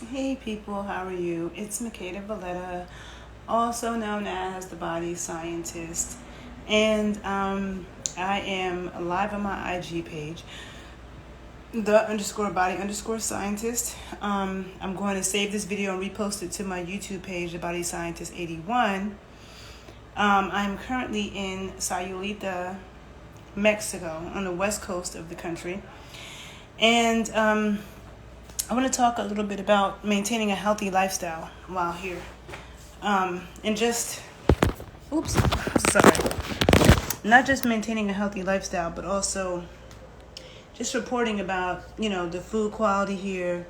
Hey people, how are you? It's Makeda Valletta, also known as the Body Scientist, and I am live on my IG page, the_body_scientist. I'm going to save this video and repost it to my YouTube page, the Body Scientist 81. I'm currently in Sayulita, Mexico, on the west coast of the country, and I want to talk a little bit about maintaining a healthy lifestyle while here. And just, not just maintaining a healthy lifestyle, but also just reporting about, the food quality here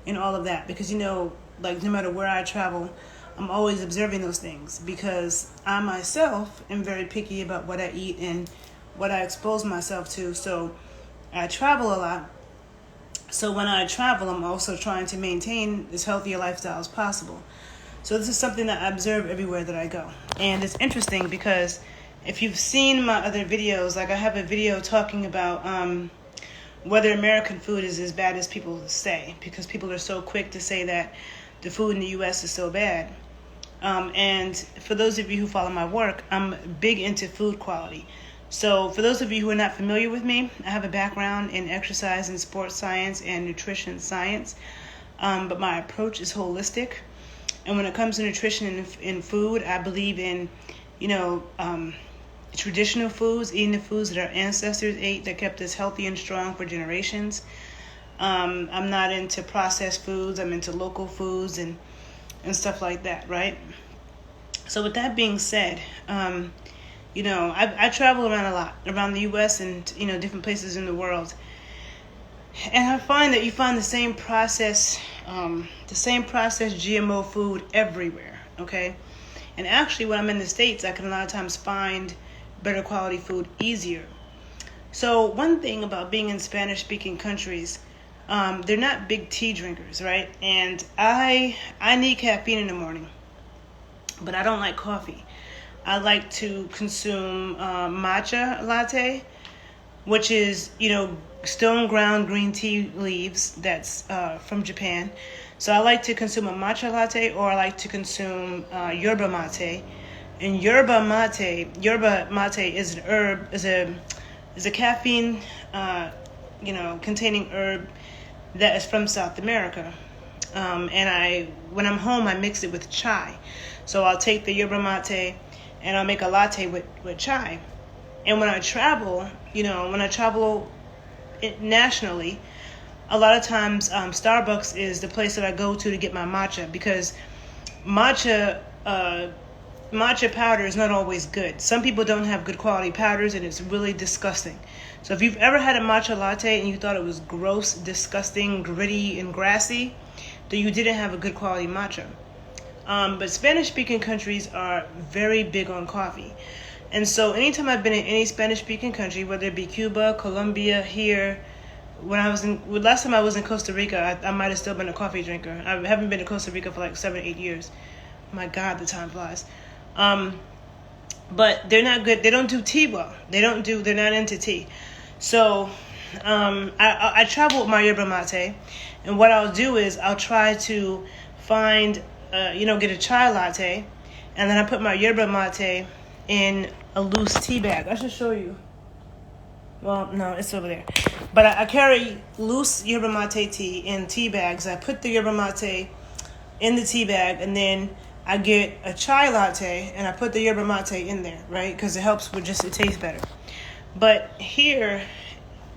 and all of that. Because, like no matter where I travel, I'm always observing those things because I myself am very picky about what I eat and what I expose myself to. So I travel a lot. So when I travel, I'm also trying to maintain as healthy a lifestyle as possible. So this is something that I observe everywhere that I go. And it's interesting because if you've seen my other videos, like I have a video talking about whether American food is as bad as people say, because people are so quick to say that the food in the U.S. is so bad. And for those of you who follow my work, I'm big into food quality. So for those of you who are not familiar with me, I have a background in exercise and sports science and nutrition science, but my approach is holistic. And when it comes to nutrition and food, I believe in, traditional foods, eating the foods that our ancestors ate that kept us healthy and strong for generations. I'm not into processed foods. I'm into local foods and stuff like that, right? So with that being said, I travel around a lot, around the U.S. and, different places in the world. And I find that you find the same processed GMO food everywhere, okay? And actually, when I'm in the States, I can a lot of times find better quality food easier. So one thing about being in Spanish-speaking countries, they're not big tea drinkers, right? And I need caffeine in the morning, but I don't like coffee. I like to consume matcha latte, which is, stone ground green tea leaves that's from Japan. So I like to consume a matcha latte, or I like to consume yerba mate. And yerba mate is an herb, is a caffeine, containing herb that is from South America. And when I'm home, I mix it with chai. So I'll take the yerba mate and I'll make a latte with chai. And when I travel, nationally, a lot of times Starbucks is the place that I go to get my matcha, because matcha powder is not always good. Some people don't have good quality powders, and it's really disgusting. So if you've ever had a matcha latte and you thought it was gross, disgusting, gritty, and grassy, then you didn't have a good quality matcha. But Spanish-speaking countries are very big on coffee. And so anytime I've been in any Spanish-speaking country, whether it be Cuba, Colombia, here, last time I was in Costa Rica, I might have still been a coffee drinker. I haven't been to Costa Rica for like 7-8 years. My God, the time flies. But they're not good. They don't do tea well. They're not into tea. So I travel with my yerba mate, and what I'll do is I'll try to find get a chai latte, and then I put my yerba mate in a loose tea bag. I should show you. Well, no, it's over there. But I carry loose yerba mate tea in tea bags. I put the yerba mate in the tea bag, and then I get a chai latte, and I put the yerba mate in there, right? Because it helps with it tastes better. But here,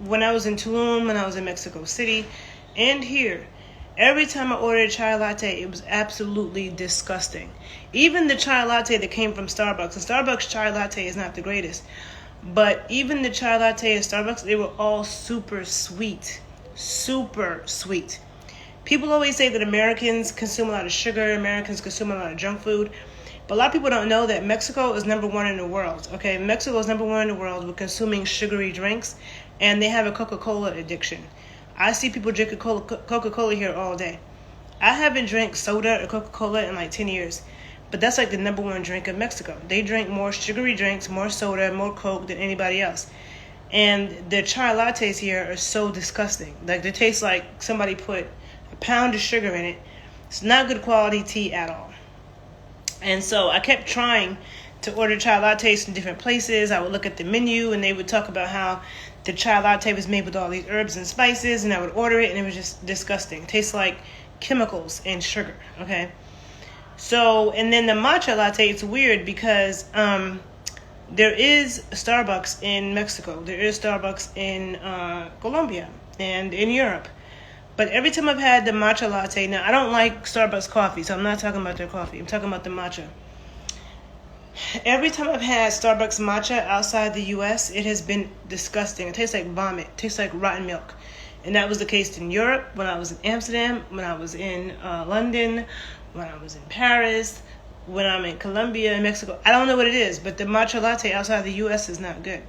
when I was in Tulum, when I was in Mexico City, and here, every time I ordered a chai latte, it was absolutely disgusting. Even the chai latte that came from Starbucks, the Starbucks chai latte is not the greatest. But even the chai latte at Starbucks, they were all super sweet. Super sweet. People always say that Americans consume a lot of sugar, Americans consume a lot of junk food. But a lot of people don't know that Mexico is number one in the world. Okay, Mexico is number one in the world with consuming sugary drinks, and they have a Coca-Cola addiction. I see people drinking Coca-Cola here all day. I haven't drank soda or Coca-Cola in like 10 years. But that's like the number one drink of Mexico. They drink more sugary drinks, more soda, more Coke than anybody else. And the chai lattes here are so disgusting. Like, they taste like somebody put a pound of sugar in it. It's not good quality tea at all. And so I kept trying to order chai lattes from different places. I would look at the menu and they would talk about how the chai latte was made with all these herbs and spices, and I would order it and it was just disgusting. It tastes like chemicals and sugar, okay? So, and then the matcha latte, it's weird because there is Starbucks in Mexico. There is Starbucks in Colombia and in Europe. But every time I've had the matcha latte, now I don't like Starbucks coffee, so I'm not talking about their coffee. I'm talking about the matcha. Every time I've had Starbucks matcha outside the U.S., it has been disgusting. It tastes like vomit. It tastes like rotten milk. And that was the case in Europe, when I was in Amsterdam, when I was in London, when I was in Paris, when I'm in Colombia and Mexico. I don't know what it is, but the matcha latte outside the U.S. is not good.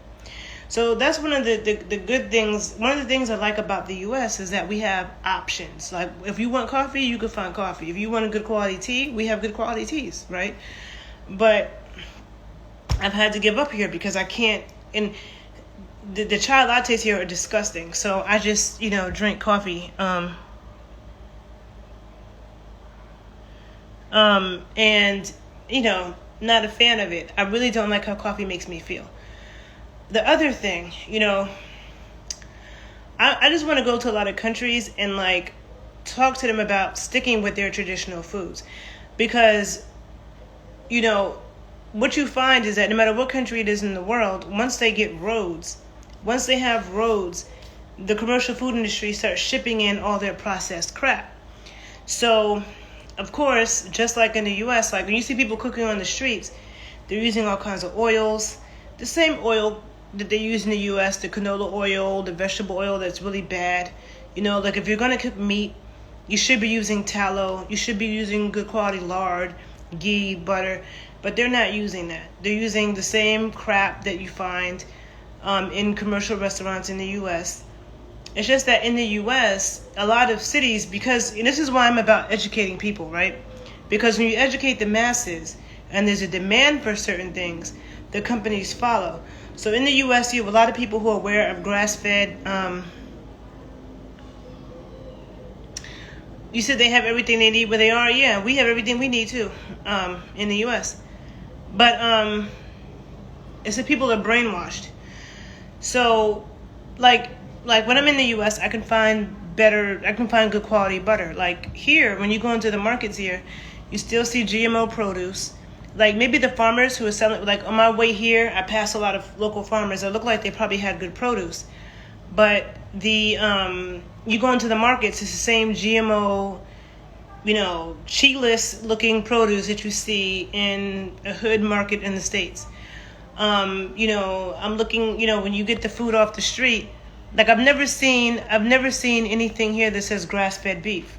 So that's one of the good things. One of the things I like about the U.S. is that we have options. Like, if you want coffee, you can find coffee. If you want a good quality tea, we have good quality teas, right? But I've had to give up here because I can't, and the chai lattes here are disgusting. So I just, drink coffee. And, not a fan of it. I really don't like how coffee makes me feel. The other thing, I just want to go to a lot of countries and talk to them about sticking with their traditional foods. Because, what you find is that no matter what country it is in the world, once they have roads, the commercial food industry starts shipping in all their processed crap. So, of course, just like in the U.S., when you see people cooking on the streets, they're using all kinds of oils. The same oil that they use in the U.S., the canola oil, the vegetable oil that's really bad. If you're going to cook meat, you should be using tallow. You should be using good quality lard, ghee, butter. But they're not using that. They're using the same crap that you find in commercial restaurants in the U.S. It's just that in the U.S., a lot of cities, and this is why I'm about educating people, right? Because when you educate the masses and there's a demand for certain things, the companies follow. So in the U.S., you have a lot of people who are aware of grass-fed. You said they have everything they need where they are. Yeah, we have everything we need too in the U.S. But it's that people are brainwashed. So, when I'm in the U.S., I can find good quality butter. Like here, when you go into the markets here, you still see GMO produce. Maybe the farmers who are selling, on my way here, I pass a lot of local farmers that look like they probably had good produce. But you go into the markets, it's the same GMO, cheatless looking produce that you see in a hood market in the States. I'm looking, when you get the food off the street, I've never seen anything here that says grass-fed beef,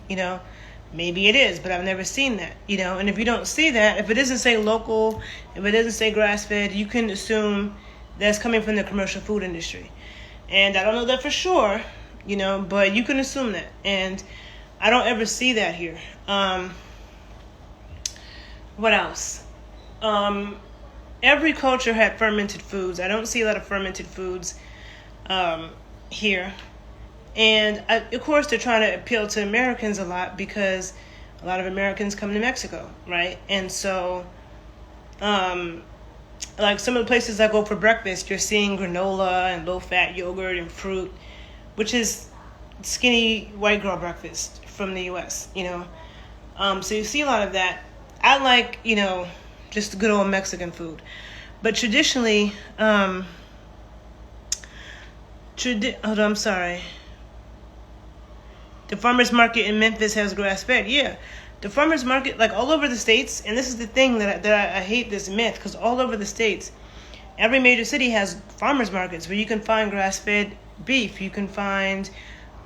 Maybe it is, but I've never seen that, And if you don't see that, if it doesn't say local, if it doesn't say grass-fed, you can assume that's coming from the commercial food industry. And I don't know that for sure, but you can assume that. And I don't ever see that here. What else? Every culture had fermented foods. I don't see a lot of fermented foods here. And of course, they're trying to appeal to Americans a lot because a lot of Americans come to Mexico, right? And so, some of the places I go for breakfast, you're seeing granola and low-fat yogurt and fruit, which is skinny white girl breakfast from the U.S., So you see a lot of that. I like, just good old Mexican food. But traditionally, I'm sorry. The farmer's market in Memphis has grass-fed. Yeah. The farmer's market, all over the states, and this is the thing that I hate this myth, because all over the states, every major city has farmer's markets where you can find grass-fed beef, you can find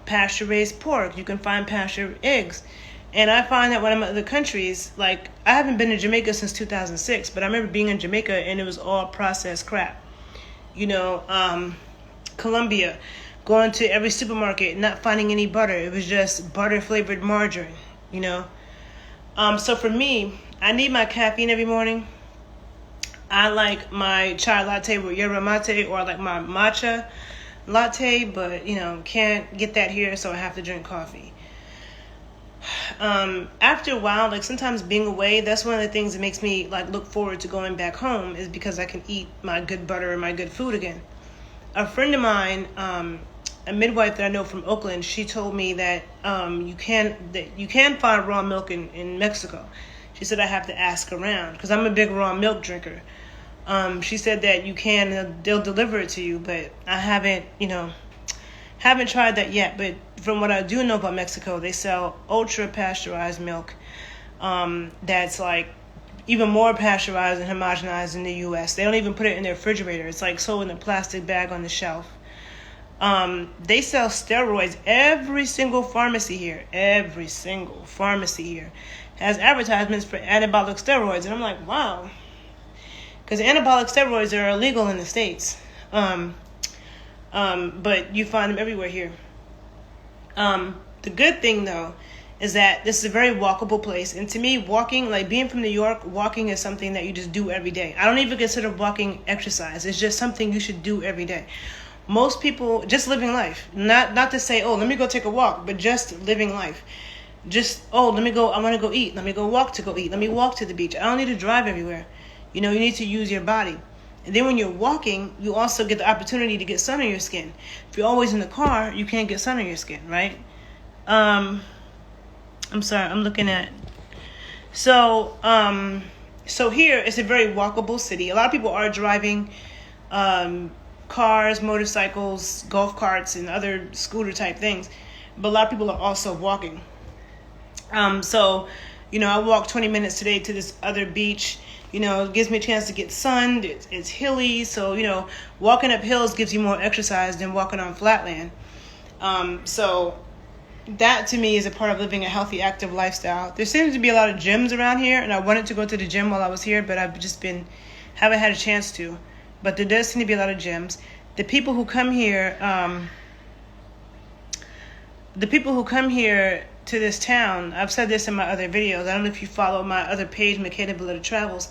pasture-raised pork, you can find pasture eggs. And I find that when I'm in other countries, I haven't been to Jamaica since 2006, but I remember being in Jamaica and it was all processed crap. Colombia, going to every supermarket, not finding any butter. It was just butter-flavored margarine, So for me, I need my caffeine every morning. I like my chai latte with yerba mate, or I like my matcha latte, but, can't get that here, so I have to drink coffee. after a while, like sometimes being away, that's one of the things that makes me like look forward to going back home, is because I can eat my good butter and my good food again. A friend of mine, a midwife that I know from Oakland, she told me that you can find raw milk in Mexico. She said I have to ask around because I'm a big raw milk drinker. She said that you can, they'll deliver it to you, but I haven't tried that yet. But from what I do know about Mexico, they sell ultra pasteurized milk that's like even more pasteurized and homogenized in the U.S. They don't even put it in their refrigerator. It's like sold in a plastic bag on the shelf. They sell steroids. Every single pharmacy here has advertisements for anabolic steroids. And I'm like, wow. Because anabolic steroids are illegal in the States. But you find them everywhere here. The good thing, though, is that this is a very walkable place. And to me, walking, like being from New York, walking is something that you just do every day. I don't even consider walking exercise. It's just something you should do every day. Most people just living life. Not to say, oh, let me go take a walk, but just living life. Just, oh, I want to go eat. Let me go walk to go eat. Let me walk to the beach. I don't need to drive everywhere. You need to use your body. And then when you're walking, you also get the opportunity to get sun on your skin. If you're always in the car, you can't get sun on your skin, right? I'm sorry, I'm looking at. So here it's a very walkable city. A lot of people are driving cars, motorcycles, golf carts, and other scooter type things. But a lot of people are also walking. I walked 20 minutes today to this other beach. It gives me a chance to get sunned. It's hilly. So, walking up hills gives you more exercise than walking on flatland. So that to me is a part of living a healthy, active lifestyle. There seems to be a lot of gyms around here, and I wanted to go to the gym while I was here, but I've just haven't had a chance to. But there does seem to be a lot of gyms. The people who come here to this town, I've said this in my other videos. I don't know if you follow my other page, Michaela Belletta Travels,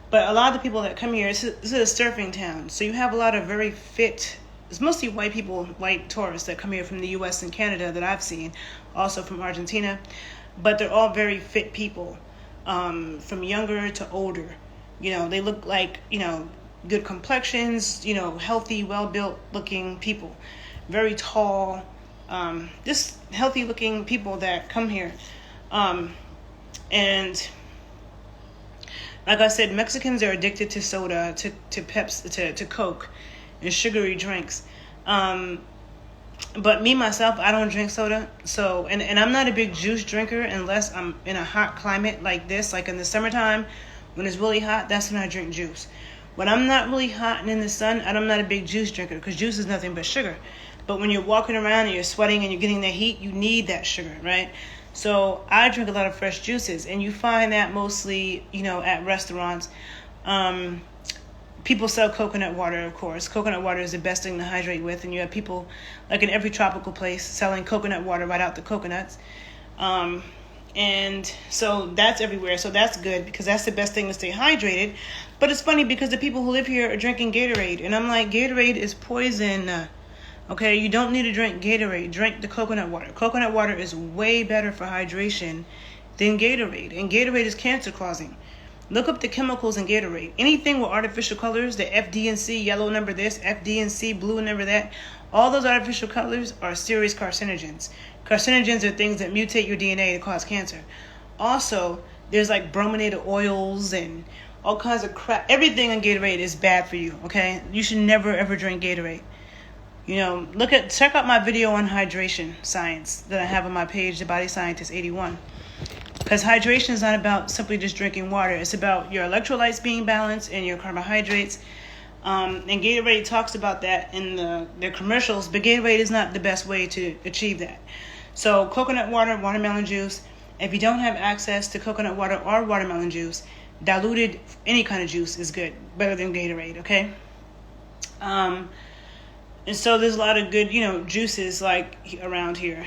but a lot of the people that come here, this is a surfing town. So you have a lot of very fit, it's mostly white people, white tourists that come here from the U.S. and Canada that I've seen, also from Argentina, but they're all very fit people, from younger to older. They look like, good complexions, healthy, well-built looking people, very tall, just healthy looking people that come here. And like I said, Mexicans are addicted to soda, to Pepsi, to Coke and sugary drinks. But me, myself, I don't drink soda. So, and I'm not a big juice drinker unless I'm in a hot climate like this, like in the summertime when it's really hot, that's when I drink juice. When I'm not really hot and in the sun, I'm not a big juice drinker because juice is nothing but sugar. But when you're walking around and you're sweating and you're getting that heat, you need that sugar, right? So I drink a lot of fresh juices, and you find that mostly, at restaurants. People sell coconut water, of course. Coconut water is the best thing to hydrate with, and you have people, like in every tropical place, selling coconut water right out the coconuts. And so that's everywhere. So that's good because that's the best thing to stay hydrated. But it's funny because the people who live here are drinking Gatorade, and I'm like, Gatorade is poison. Okay, you don't need to drink Gatorade. Drink the coconut water. Coconut water is way better for hydration than Gatorade. And Gatorade is cancer causing. Look up the chemicals in Gatorade. Anything with artificial colors, the FD&C, yellow number this, FD&C, blue number that, all those artificial colors are serious carcinogens. Carcinogens are things that mutate your DNA to cause cancer. Also, there's like brominated oils and all kinds of crap. Everything in Gatorade is bad for you, okay? You should never ever drink Gatorade. Check out my video on hydration science that I have on my page, The Body Scientist 81. Because hydration is not about simply just drinking water. It's about your electrolytes being balanced and your carbohydrates. And Gatorade talks about that in their commercials, but Gatorade is not the best way to achieve that. So coconut water, watermelon juice. If you don't have access to coconut water or watermelon juice, diluted any kind of juice is good, better than Gatorade, okay? And so there's a lot of good, juices like around here.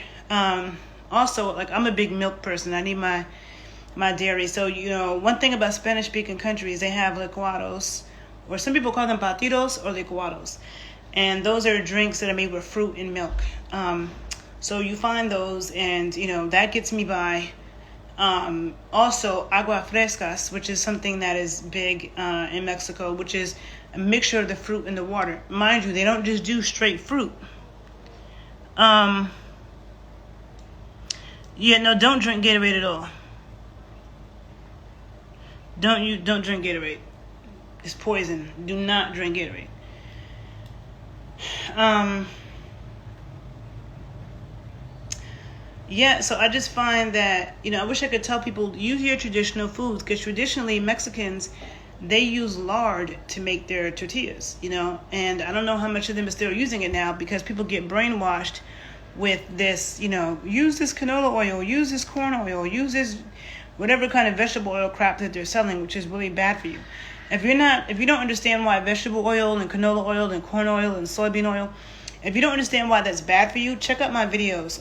Also, like I'm a big milk person. I need my dairy. So, one thing about Spanish-speaking countries, they have licuados, or some people call them batidos or licuados. And those are drinks that are made with fruit and milk. So you find those, and, that gets me by Also, agua frescas, which is something that is big in Mexico, which is a mixture of the fruit and the water. Mind you, they don't just do straight fruit. Don't drink Gatorade at all. Don't drink Gatorade. It's poison. Do not drink Gatorade. So I just find that, I wish I could tell people, use your traditional foods, because traditionally Mexicans, they use lard to make their tortillas, and I don't know how much of them are still using it now, because people get brainwashed with this, use this canola oil, use this corn oil, use this whatever kind of vegetable oil crap that they're selling, which is really bad for you. If you don't understand why vegetable oil and canola oil and corn oil and soybean oil, if you don't understand why that's bad for you, check out my videos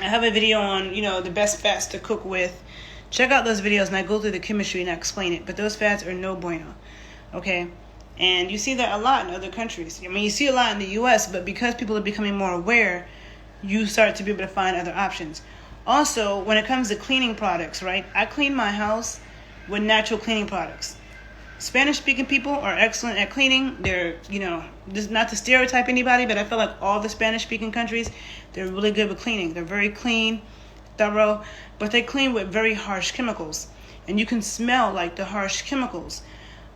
I have a video on, the best fats to cook with. Check out those videos, and I go through the chemistry and I explain it. But those fats are no bueno, okay? And you see that a lot in other countries. You see a lot in the U.S., but because people are becoming more aware, you start to be able to find other options. Also, when it comes to cleaning products, right? I clean my house with natural cleaning products. Spanish-speaking people are excellent at cleaning. They're, just not to stereotype anybody, but I feel like all the Spanish-speaking countries, they're really good with cleaning. They're very clean, thorough, but they clean with very harsh chemicals. And you can smell, like, the harsh chemicals.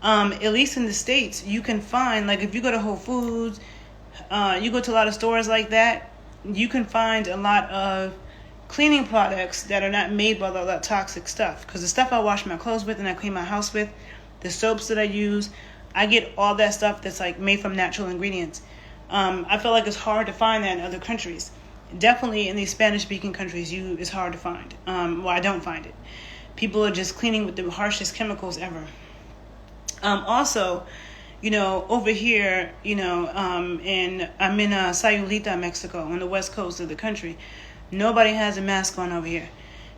At least in the States, you can find, like, if you go to Whole Foods, you go to a lot of stores like that, you can find a lot of cleaning products that are not made by all that toxic stuff. Because the stuff I wash my clothes with and I clean my house with, the soaps that I use, I get all that stuff that's like made from natural ingredients. I feel like it's hard to find that in other countries. Definitely in these Spanish-speaking countries, it's hard to find. I don't find it. People are just cleaning with the harshest chemicals ever. Also, over here, I'm in Sayulita, Mexico, on the west coast of the country. Nobody has a mask on over here.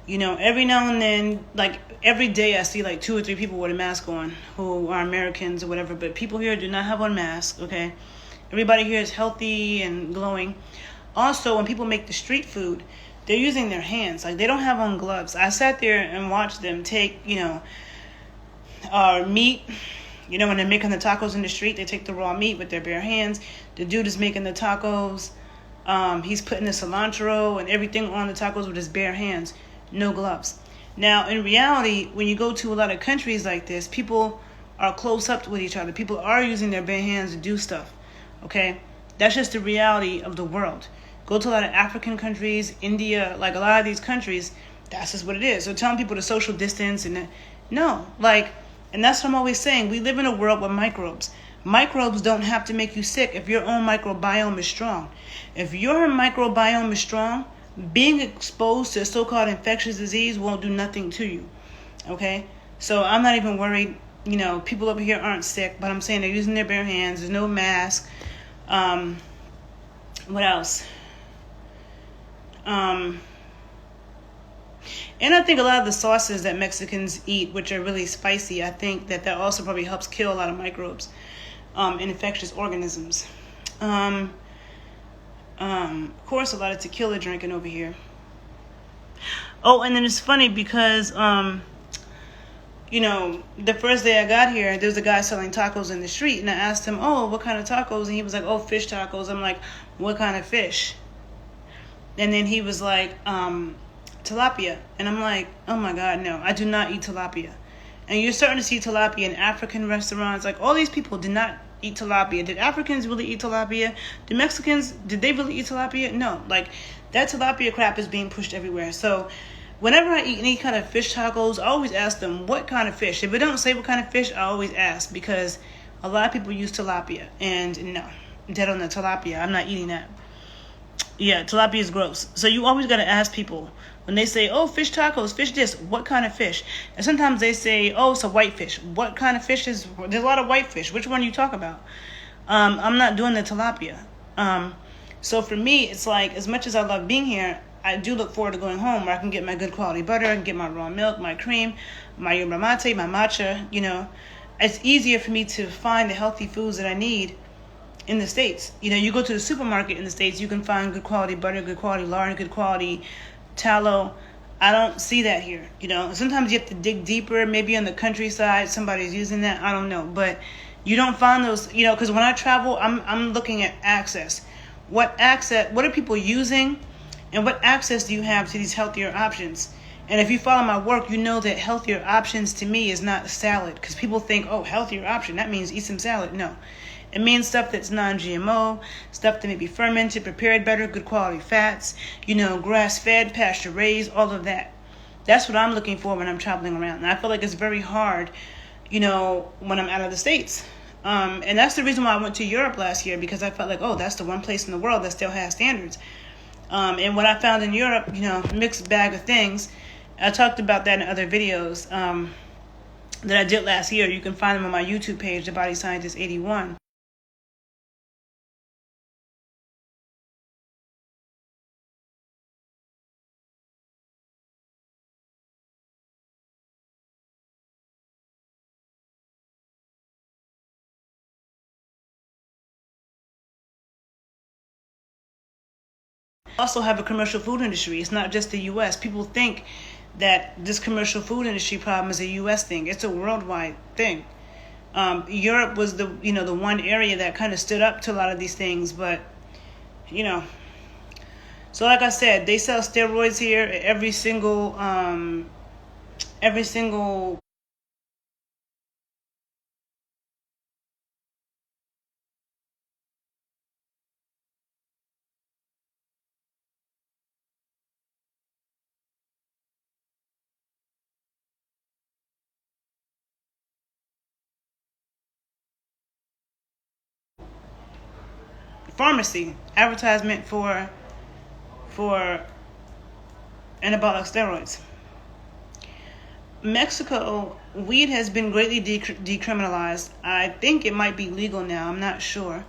Every now and then, like every day, I see like 2 or 3 people with a mask on who are Americans or whatever. But people here do not have on masks, okay? Everybody here is healthy and glowing. Also, when people make the street food, they're using their hands. Like, they don't have on gloves. I sat there and watched them take, meat. When they're making the tacos in the street, they take the raw meat with their bare hands. The dude is making the tacos. He's putting the cilantro and everything on the tacos with his bare hands. No gloves. Now, in reality, when you go to a lot of countries like this, people are close up with each other. People are using their bare hands to do stuff. Okay? That's just the reality of the world. Go to a lot of African countries, India, like a lot of these countries, that's just what it is. So telling people to social distance and and that's what I'm always saying. We live in a world with microbes. Microbes don't have to make you sick if your own microbiome is strong. If your microbiome is strong, being exposed to a so-called infectious disease won't do nothing to you. Okay? So I'm not even worried. People over here aren't sick, but I'm saying they're using their bare hands. There's no mask. What else? And I think a lot of the sauces that Mexicans eat, which are really spicy, I think that also probably helps kill a lot of microbes and infectious organisms. Of course, a lot of tequila drinking over here. Oh, and then it's funny because, the first day I got here, there was a guy selling tacos in the street, and I asked him, oh, what kind of tacos? And he was like, oh, fish tacos. I'm like, what kind of fish? And then he was like, tilapia. And I'm like, oh my God, no, I do not eat tilapia. And you're starting to see tilapia in African restaurants. Like, all these people did not eat tilapia. Did Africans really eat tilapia? Did Mexicans, did they really eat tilapia? No. Like, that tilapia crap is being pushed everywhere. So whenever I eat any kind of fish tacos, I always ask them, what kind of fish? If it don't say what kind of fish, I always ask, because a lot of people use tilapia. And no, dead on the tilapia. I'm not eating that. Yeah, tilapia is gross. So you always got to ask people, when they say, oh, fish tacos, fish this, what kind of fish? And sometimes they say, oh, it's a white fish. What kind of fish is, there's a lot of white fish. Which one you talk about? I'm not doing the tilapia. So for me, it's like, as much as I love being here, I do look forward to going home where I can get my good quality butter, I can get my raw milk, my cream, my yerba mate, my matcha, It's easier for me to find the healthy foods that I need in the States. You go to the supermarket in the States, you can find good quality butter, good quality lard, good quality tallow. I don't see that here. Sometimes you have to dig deeper. Maybe on the countryside, somebody's using that. I don't know, but you don't find those. Because when I travel, I'm looking at access. What are people using, and what access do you have to these healthier options? And if you follow my work, you know that healthier options to me is not salad. Because people think, oh, healthier option, that means eat some salad. No. It means stuff that's non-GMO, stuff that may be fermented, prepared better, good quality fats, grass-fed, pasture-raised, all of that. That's what I'm looking for when I'm traveling around. And I feel like it's very hard, when I'm out of the States. And that's the reason why I went to Europe last year, because I felt like, oh, that's the one place in the world that still has standards. And what I found in Europe, mixed bag of things. I talked about that in other videos that I did last year. You can find them on my YouTube page, The Body Scientist 81. Also have a commercial food industry. It's not just the U.S. People think that this commercial food industry problem is a U.S. thing. It's a worldwide thing. Europe was the one area that kind of stood up to a lot of these things, but so like I said, they sell steroids here at every single pharmacy advertisement for anabolic steroids. Mexico, weed has been greatly decriminalized. I think it might be legal now. I'm not sure.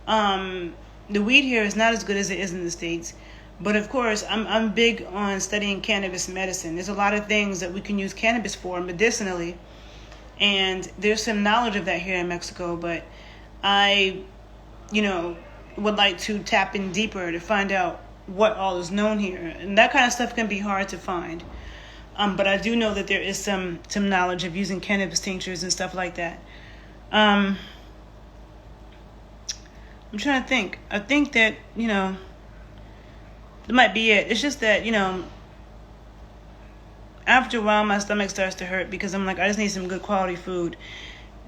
The weed here is not as good as it is in the States. But of course, I'm big on studying cannabis medicine. There's a lot of things that we can use cannabis for medicinally. And there's some knowledge of that here in Mexico. But I, would like to tap in deeper to find out what all is known here. And that kind of stuff can be hard to find. But I do know that there is some knowledge of using cannabis tinctures and stuff like that. I'm trying to think. I think that, that might be it. It's just that, after a while my stomach starts to hurt because I'm like, I just need some good quality food.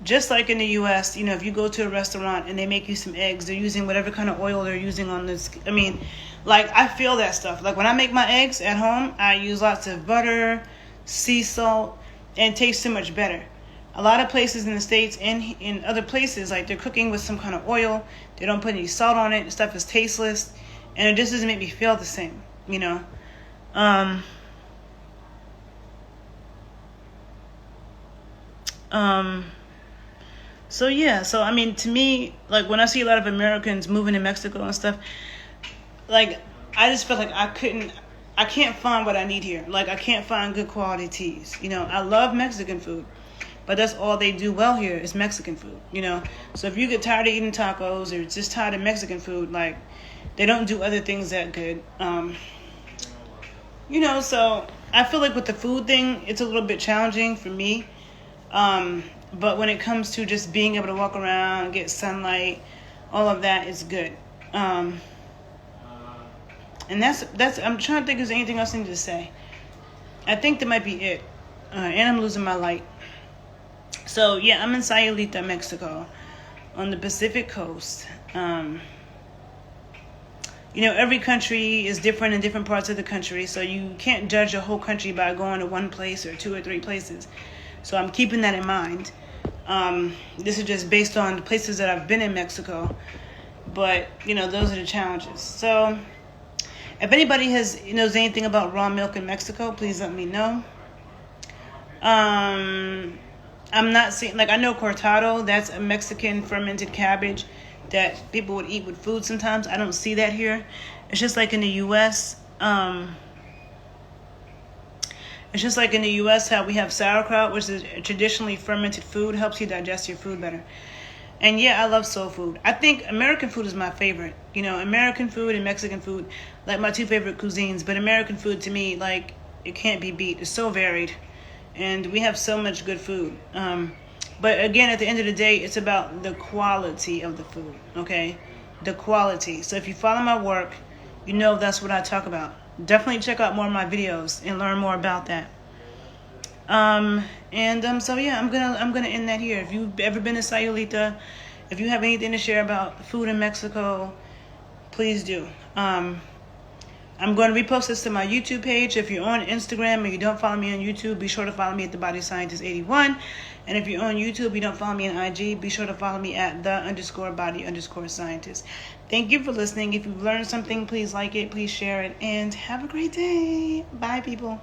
Just like in the U.S., if you go to a restaurant and they make you some eggs, they're using whatever kind of oil they're using on this. I feel that stuff. Like when I make my eggs at home, I use lots of butter, sea salt, and it tastes so much better. A lot of places in the States and in other places, like they're cooking with some kind of oil. They don't put any salt on it. The stuff is tasteless. And it just doesn't make me feel the same, So to me, like when I see a lot of Americans moving to Mexico and stuff, like I just feel like I can't find what I need here. Like I can't find good quality teas. I love Mexican food, but that's all they do well here is Mexican food. So if you get tired of eating tacos or just tired of Mexican food, like they don't do other things that good. So I feel like with the food thing, it's a little bit challenging for me. But when it comes to just being able to walk around, get sunlight, all of that is good. And that's I'm trying to think if there's anything else I need to say. I think that might be it. And I'm losing my light. So yeah, I'm in Sayulita, Mexico, on the Pacific coast. Every country is different in different parts of the country, so you can't judge a whole country by going to one place or 2 or 3 places. So I'm keeping that in mind. This is just based on the places that I've been in Mexico. But, those are the challenges. So if anybody knows anything about raw milk in Mexico, please let me know. I'm not seeing, I know cortado, that's a Mexican fermented cabbage that people would eat with food sometimes. I don't see that here. It's just like in the U.S., how we have sauerkraut, which is a traditionally fermented food, helps you digest your food better. And yeah, I love soul food. I think American food is my favorite. American food and Mexican food, like my 2 favorite cuisines. But American food to me, it can't be beat. It's so varied, and we have so much good food. But again, at the end of the day, it's about the quality of the food, okay? The quality. So if you follow my work, you know that's what I talk about. Definitely check out more of my videos and learn more about that. So yeah, I'm gonna end that here. If you've ever been to Sayulita, if you have anything to share about food in Mexico, please do. I'm going to repost this to my YouTube page. If you're on Instagram and you don't follow me on YouTube, be sure to follow me at The Body Scientist 81. And if you're on YouTube, you don't follow me on IG, be sure to follow me at _body_scientist. Thank you for listening. If you've learned something, please like it, please share it, and have a great day. Bye, people.